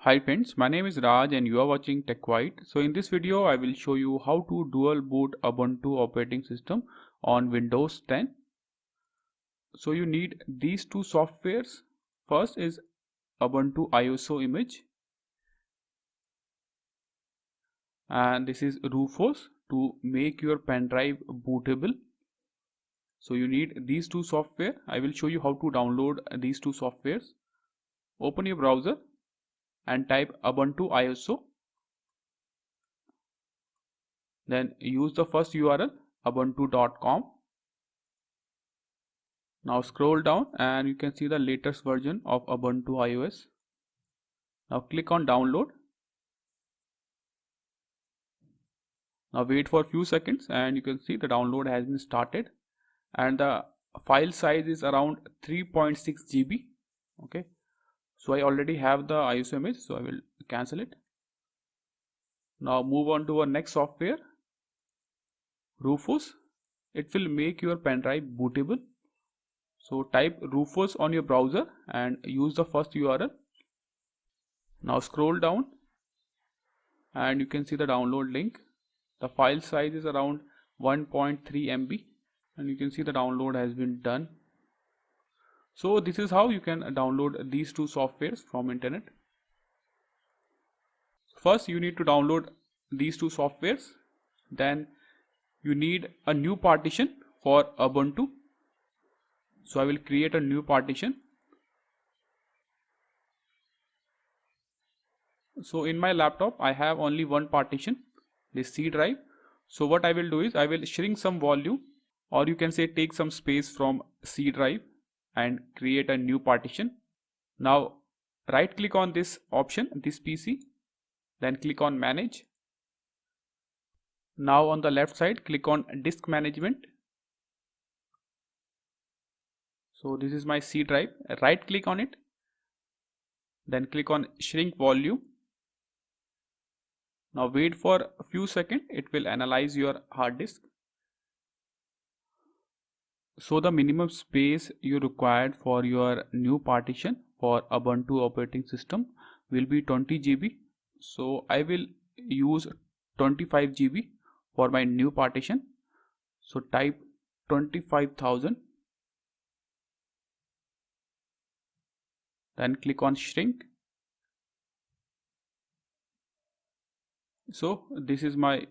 Hi friends, my name is Raj and you are watching Tech White. So in this video I will show you how to dual boot Ubuntu operating system on Windows 10. So you need these two softwares. First is Ubuntu ISO image and this is Rufus to make your pen drive bootable. So you need these two software. I will show you how to download these two softwares. Open your browser and type Ubuntu ISO. Then use the first URL ubuntu.com. Now scroll down and you can see the latest version of Ubuntu iOS. Now click on download. Now wait for a few seconds and you can see the download has been started and the file size is around 3.6 GB. Okay, so I already have the ISO image, so I will cancel it. Now move on to our next software, Rufus. It will make your pen drive bootable. So type Rufus on your browser and use the first URL. Now scroll down and you can see the download link. The file size is around 1.3 MB and you can see the download has been done. So this is how you can download these two softwares from internet. First you need to download these two softwares. Then you need a new partition for Ubuntu. So I will create a new partition. So in my laptop I have only one partition, this C drive. So what I will do is I will shrink some volume, or you can say take some space from C drive and create a new partition. Now right click on this option, this PC, then click on manage. Now on the left side click on disk management. So this is my C drive, right click on it, then click on shrink volume. Now wait for a few seconds, it will analyze your hard disk. So the minimum space you required for your new partition for Ubuntu operating system will be 20 GB. So I will use 25 GB for my new partition. So type 25,000. Then click on shrink. So this is my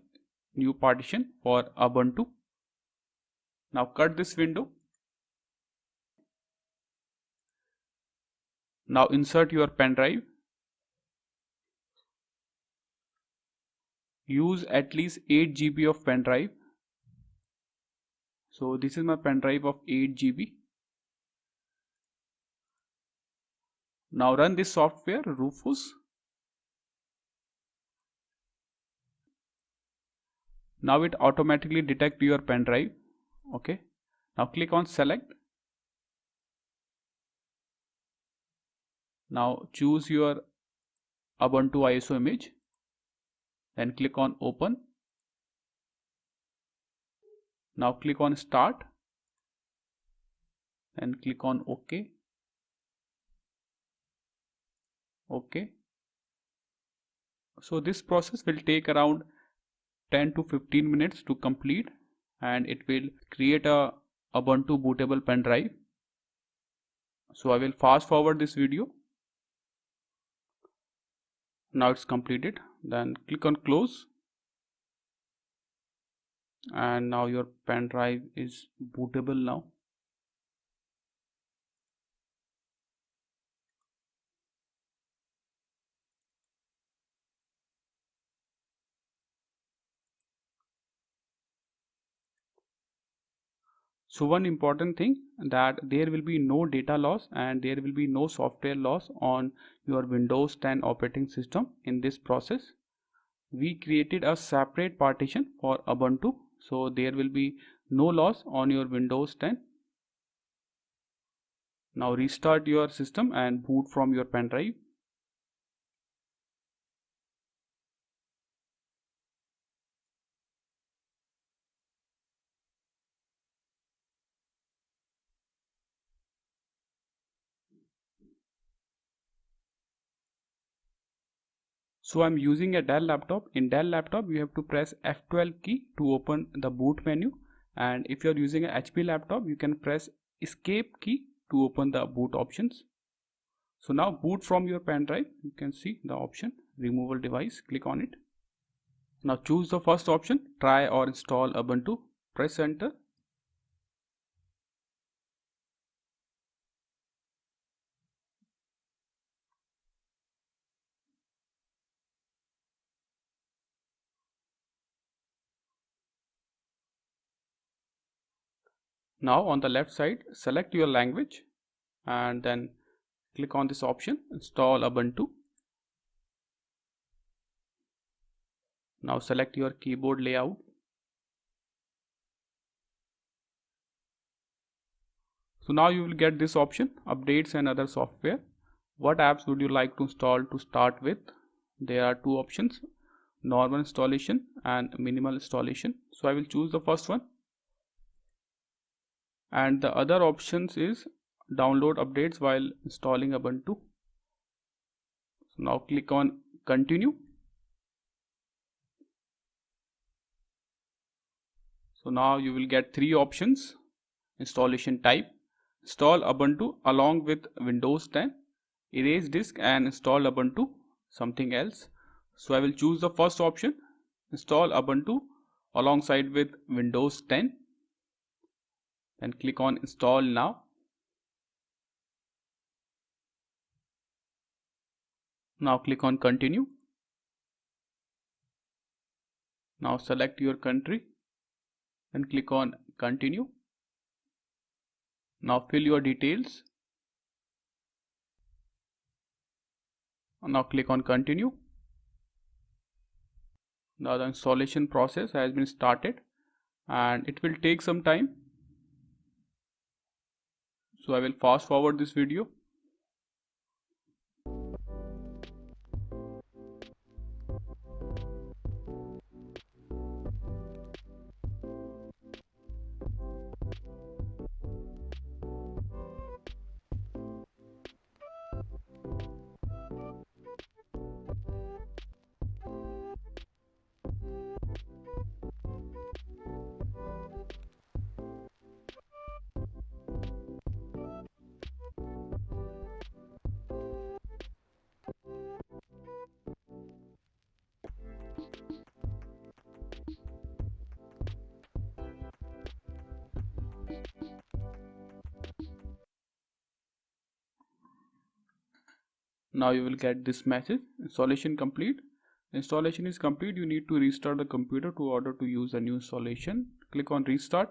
new partition for Ubuntu. Now cut this window. Now insert your pen drive. Use at least 8 GB of pen drive. So this is my pen drive of 8 GB. Now run this software, Rufus. Now it automatically detects your pen drive. Okay. Now click on select. Now choose your Ubuntu ISO image. Then click on open. Now click on start. And click on OK. OK. So this process will take around 10 to 15 minutes to complete, and it will create a Ubuntu bootable pen drive. So I will fast forward this video. Now it's completed. Then click on close, and now your pen drive is bootable now. So one important thing, that there will be no data loss and there will be no software loss on your Windows 10 operating system in this process. We created a separate partition for Ubuntu, so there will be no loss on your Windows 10. Now restart your system and boot from your pen drive. So I'm using a Dell laptop. In Dell laptop you have to press F12 key to open the boot menu, and if you're using a HP laptop you can press escape key to open the boot options. So now boot from your pen drive, you can see the option removal device, click on it. Now choose the first option, try or install Ubuntu, press enter. Now on the left side select your language and then click on this option, install Ubuntu. Now select your keyboard layout. So now you will get this option, updates and other software. What apps would you like to install to start with? There are two options, normal installation and minimal installation. So I will choose the first one. And the other options is download updates while installing Ubuntu. So now click on continue. So now you will get three options. Installation type, install Ubuntu along with Windows 10, erase disk and install Ubuntu something else. So I will choose the first option, install Ubuntu alongside with Windows 10. Then click on install now. Now click on continue. Now select your country and click on continue. Now fill your details. Now click on continue. Now the installation process has been started and it will take some time. So I will fast forward this video. Now you will get this message, installation complete. Installation is complete. You need to restart the computer to order to use a new installation. Click on restart.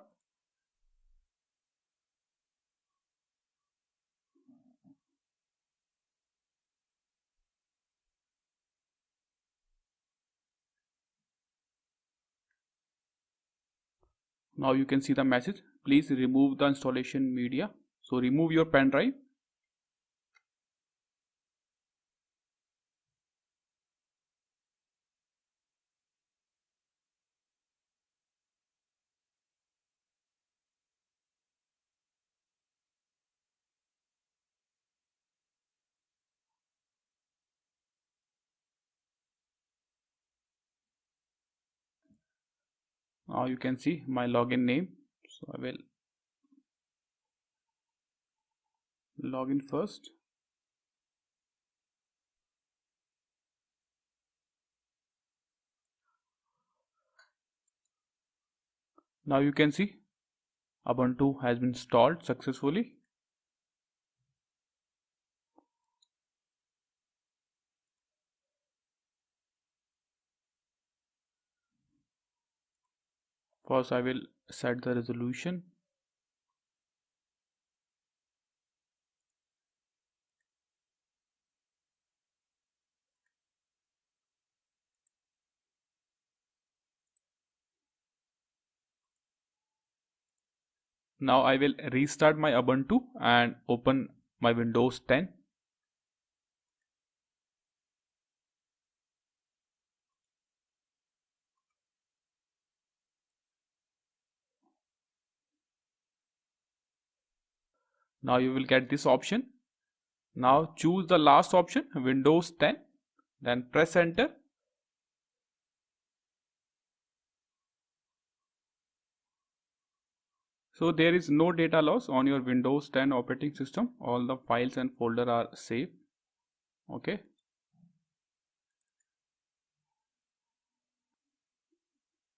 Now you can see the message, please remove the installation media. So remove your pen drive. Now you can see my login name. So I will log in first. Now you can see Ubuntu has been installed successfully. First I will set the resolution. Now I will restart my Ubuntu and open my Windows 10. Now you will get this option. Now choose the last option, Windows 10. then press enter. So there is no data loss on your Windows 10 operating system. All the files and folder are safe. Okay.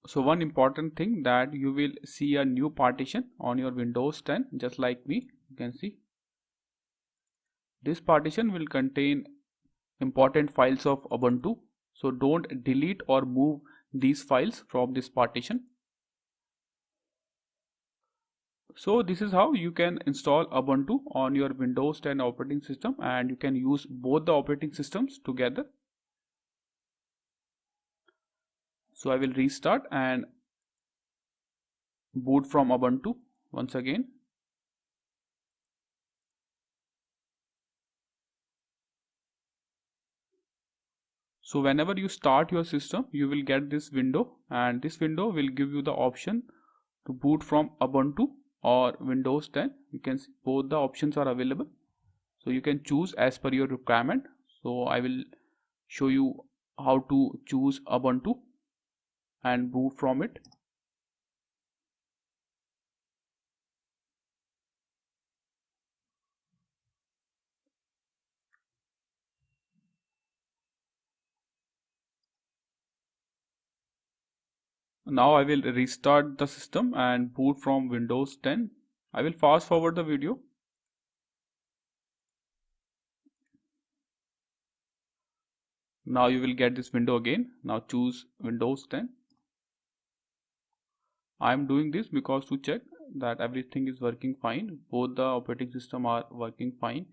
So one important thing, that you will see a new partition on your Windows 10, just like me. You can see this partition will contain important files of Ubuntu. So don't delete or move these files from this partition. So this is how you can install Ubuntu on your Windows 10 operating system, and you can use both the operating systems together. So I will restart and boot from Ubuntu once again. So whenever you start your system, you will get this window, and this window will give you the option to boot from Ubuntu or Windows 10. You can see both the options are available. So you can choose as per your requirement. So I will show you how to choose Ubuntu and boot from it. Now I will restart the system and boot from Windows 10. I will fast forward the video. Now you will get this window again. Now choose Windows 10. I am doing this because to check that everything is working fine. Both the operating system are working fine.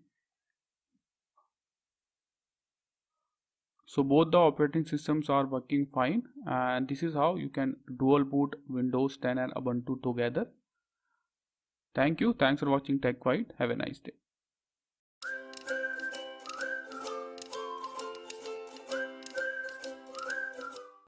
So both the operating systems are working fine, and this is how you can dual boot Windows 10 and Ubuntu together. Thank you. Thanks for watching TechWhite. Have a nice day.